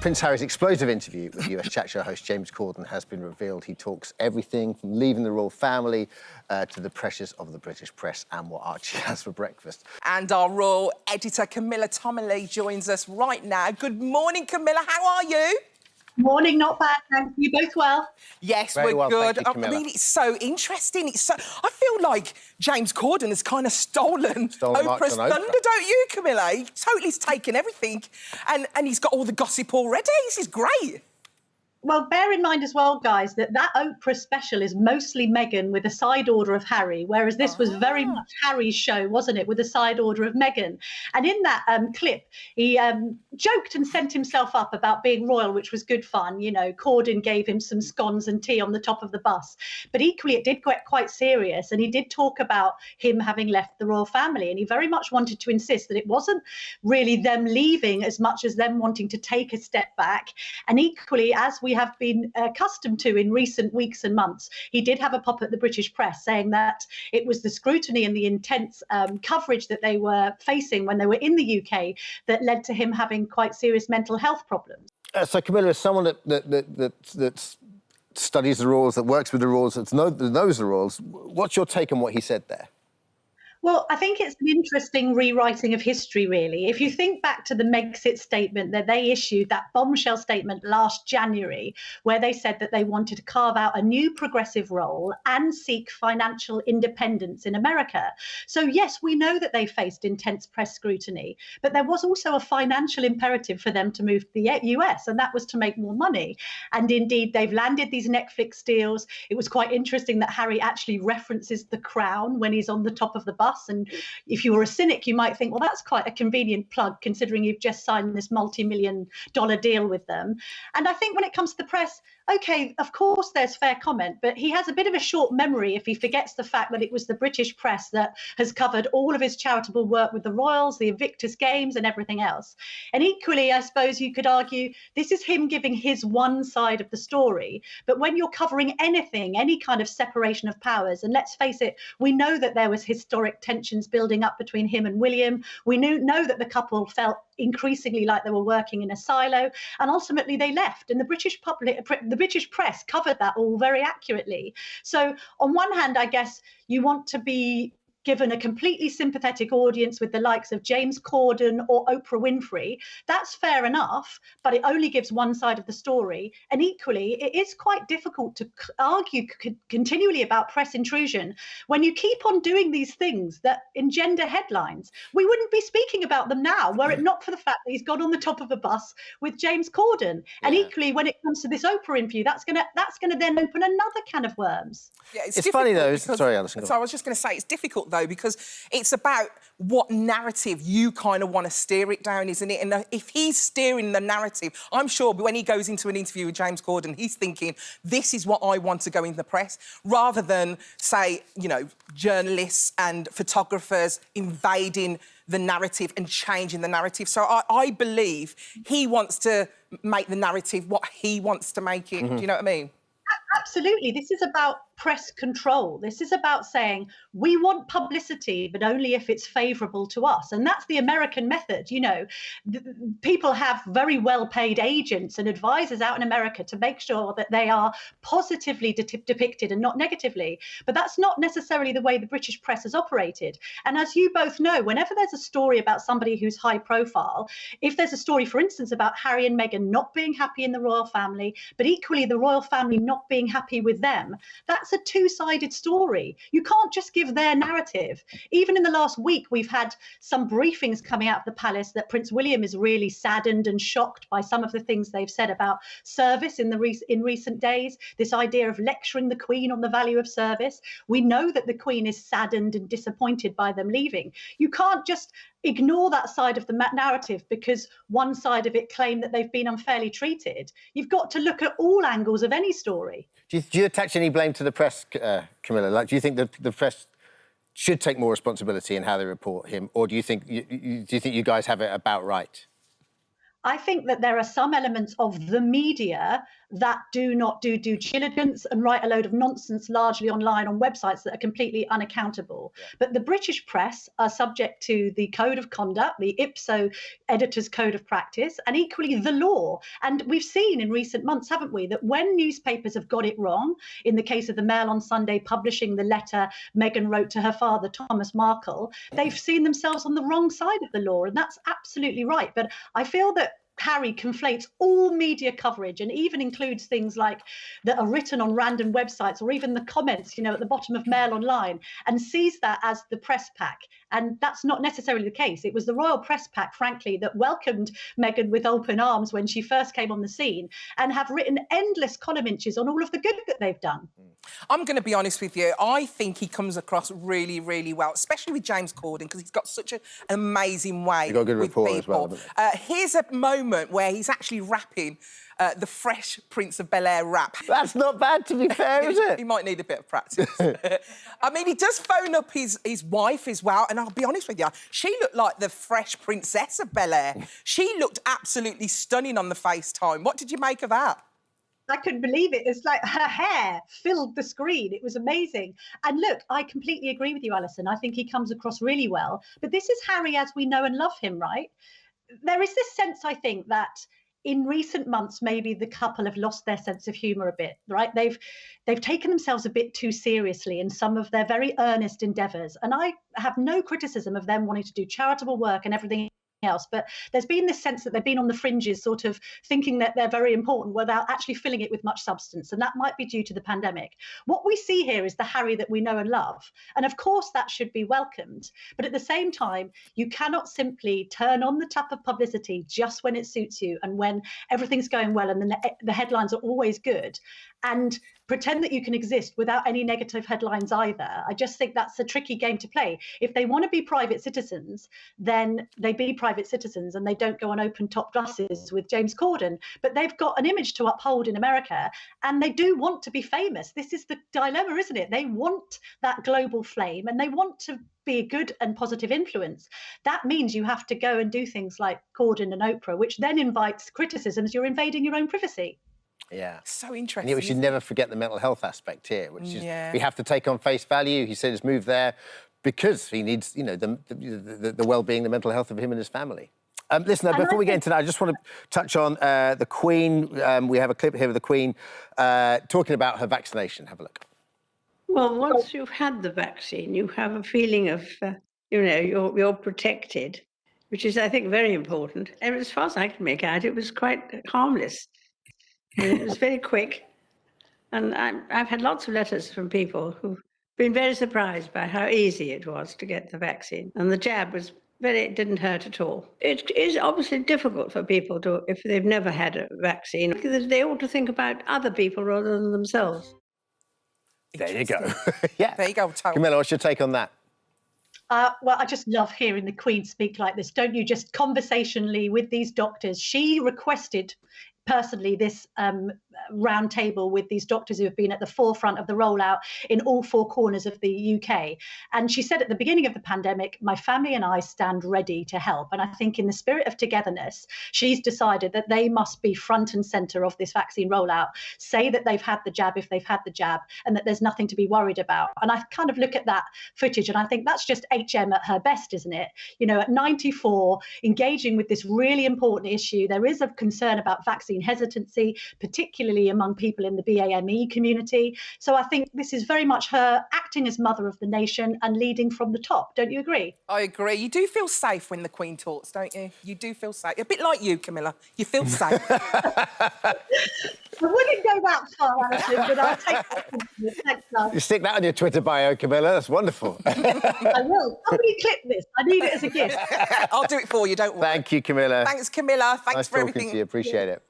Prince Harry's explosive interview with US chat show host James Corden has been revealed. He talks everything from leaving the royal family to the pressures of the British press and what Archie has for breakfast. And our royal editor, Camilla Tomaley, joins us right now. Good morning, Camilla. How are you? Morning, not bad, thank you. Both well? Yes, Very we're well, good. thank you, I mean, it's so interesting. I feel like James Corden has kind of stolen Oprah's thunder, don't you, Camilla? He totally's taken everything, and he's got all the gossip already. This is great. Well, bear in mind as well, guys, that Oprah special is mostly Meghan with a side order of Harry, whereas this was very much Harry's show, wasn't it, with a side order of Meghan. And in that clip, he joked and sent himself up about being royal, which was good fun. You know, Corden gave him some scones and tea on the top of the bus. But equally, it did get quite serious, and he did talk about him having left the royal family, and he very much wanted to insist that it wasn't really them leaving as much as them wanting to take a step back. And equally, as we have been accustomed to in recent weeks and months, he did have a pop at the British press saying that it was the scrutiny and the intense coverage that they were facing when they were in the UK that led to him having quite serious mental health problems. So Camilla, as someone that studies the rules, that works with the rules, that knows the rules, what's your take on what he said there? Well, I think it's an interesting rewriting of history, really. If you think back to the Megxit statement that they issued, that bombshell statement last January, where they said that they wanted to carve out a new progressive role and seek financial independence in America. So, yes, we know that they faced intense press scrutiny, but there was also a financial imperative for them to move to the US, and that was to make more money. And indeed, they've landed these Netflix deals. It was quite interesting that Harry actually references The Crown when he's on the top of the bus. And if you were a cynic, you might think, well, that's quite a convenient plug, considering you've just signed this multi-million-dollar deal with them. And I think when it comes to the press, OK, of course, there's fair comment, but he has a bit of a short memory if he forgets the fact that it was the British press that has covered all of his charitable work with the Royals, the Invictus Games and everything else. And equally, I suppose you could argue this is him giving his one side of the story. But when you're covering anything, any kind of separation of powers, and let's face it, we know that there was historic tensions building up between him and William. We know that the couple felt increasingly like they were working in a silo, and ultimately they left. And the British press covered that all very accurately. So on one hand, I guess you want to be given a completely sympathetic audience with the likes of James Corden or Oprah Winfrey. That's fair enough, but it only gives one side of the story. And equally, it is quite difficult to argue continually about press intrusion when you keep on doing these things that engender headlines. We wouldn't be speaking about them now were it not for the fact that he's got on the top of a bus with James Corden. And equally, when it comes to this Oprah interview, that's gonna then open another can of worms. Yeah, it's funny though. Sorry, Alison. So I was just going to say it's difficult though, because it's about what narrative you kind of want to steer it down, isn't it? And if he's steering the narrative, I'm sure when he goes into an interview with James Corden, he's thinking, this is what I want to go in the press, rather than, say, you know, journalists and photographers invading the narrative and changing the narrative. So I believe he wants to make the narrative what he wants to make it. Do you know what I mean? Absolutely. This is about press control. This is about saying we want publicity, but only if it's favorable to us. And that's the American method. You know, people have very well-paid agents and advisors out in America to make sure that they are positively depicted and not negatively. But that's not necessarily the way the British press has operated. And as you both know, whenever there's a story about somebody who's high profile, if there's a story, for instance, about Harry and Meghan not being happy in the royal family, but equally the royal family not being happy with them, that's a two-sided story. You can't just give their narrative. Even in the last week, we've had some briefings coming out of the palace that Prince William is really saddened and shocked by some of the things they've said about service in recent days, this idea of lecturing the Queen on the value of service. We know that the Queen is saddened and disappointed by them leaving. You can't just ignore that side of the narrative because one side of it claimed that they've been unfairly treated. You've got to look at all angles of any story. Do you attach any blame to the press, Camilla? Like, do you think the press should take more responsibility in how they report him, or do you think you guys have it about right? I think that there are some elements of the media that do not do due diligence and write a load of nonsense largely online on websites that are completely unaccountable. Yeah. But the British press are subject to the code of conduct, the IPSO editor's code of practice, and equally the law. And we've seen in recent months, haven't we, that when newspapers have got it wrong, in the case of the Mail on Sunday publishing the letter Meghan wrote to her father, Thomas Markle, they've seen themselves on the wrong side of the law. And that's absolutely right. But I feel that Harry conflates all media coverage and even includes things like that are written on random websites or even the comments, at the bottom of Mail Online, and sees that as the press pack. And that's not necessarily the case. It was the royal press pack, frankly, that welcomed Meghan with open arms when she first came on the scene and have written endless column inches on all of the good that they've done. I'm going to be honest with you. I think he comes across really, really well, especially with James Corden, because he's got such an amazing way got a good with rapport people. as well, Here's a moment where he's actually rapping the Fresh Prince of Bel-Air rap. That's not bad, to be fair, is it? He might need a bit of practice. I mean, he does phone up his wife as well, and I'll be honest with you, she looked like the Fresh Princess of Bel-Air. She looked absolutely stunning on the FaceTime. What did you make of that? I couldn't believe it. It's like her hair filled the screen. It was amazing. And look, I completely agree with you, Alison. I think he comes across really well. But this is Harry as we know and love him, right? There is this sense, I think, that in recent months, maybe the couple have lost their sense of humour a bit, right? They've taken themselves a bit too seriously in some of their very earnest endeavours. And I have no criticism of them wanting to do charitable work and everything else, but there's been this sense that they've been on the fringes, sort of thinking that they're very important without actually filling it with much substance, and that might be due to the pandemic. What we see here is the Harry that we know and love, and of course that should be welcomed, but at the same time you cannot simply turn on the tap of publicity just when it suits you and when everything's going well and the headlines are always good, and pretend that you can exist without any negative headlines either. I just think that's a tricky game to play. If they want to be private citizens, then they be private citizens and they don't go on open top buses with James Corden. But they've got an image to uphold in America and they do want to be famous. This is the dilemma, isn't it? They want that global flame and they want to be a good and positive influence. That means you have to go and do things like Corden and Oprah, which then invites criticisms. You're invading your own privacy. Yeah. So interesting. And yet we should never forget the mental health aspect here, which is we have to take on face value. He said he's moved there because he needs, the well-being, the mental health of him and his family. Listen, before we get into that, I just want to touch on the Queen. We have a clip here of the Queen talking about her vaccination. Have a look. Well, once you've had the vaccine, you have a feeling of, you're protected, which is, I think, very important. And as far as I can make out, it was quite harmless. It was very quick. And I've had lots of letters from people who've been very surprised by how easy it was to get the vaccine. And the jab it didn't hurt at all. It is obviously difficult for people if they've never had a vaccine, because they ought to think about other people rather than themselves. There you go. Yeah. There you go, Tom. Camilla, what's your take on that? Well, I just love hearing the Queen speak like this, don't you? Just conversationally with these doctors. She requested personally this round table with these doctors who have been at the forefront of the rollout in all four corners of the UK. And she said at the beginning of the pandemic, my family and I stand ready to help. And I think in the spirit of togetherness, she's decided that they must be front and centre of this vaccine rollout, say that they've had the jab if they've had the jab, and that there's nothing to be worried about. And I kind of look at that footage and I think that's just HM at her best, isn't it? At 94, engaging with this really important issue. There is a concern about vaccine hesitancy, particularly among people in the BAME community. So I think this is very much her acting as mother of the nation and leading from the top. Don't you agree? I agree. You do feel safe when the Queen talks, don't you? You do feel safe. A bit like you, Camilla. You feel safe. I wouldn't go that far, Alison, but I'll take that. Thanks, love. You stick that on your Twitter bio, Camilla. That's wonderful. I will. Somebody clip this. I need it as a gift. I'll do it for you, don't worry. Thank you, Camilla. Thanks, Camilla. Thanks nice for talking everything. to you. Appreciate it.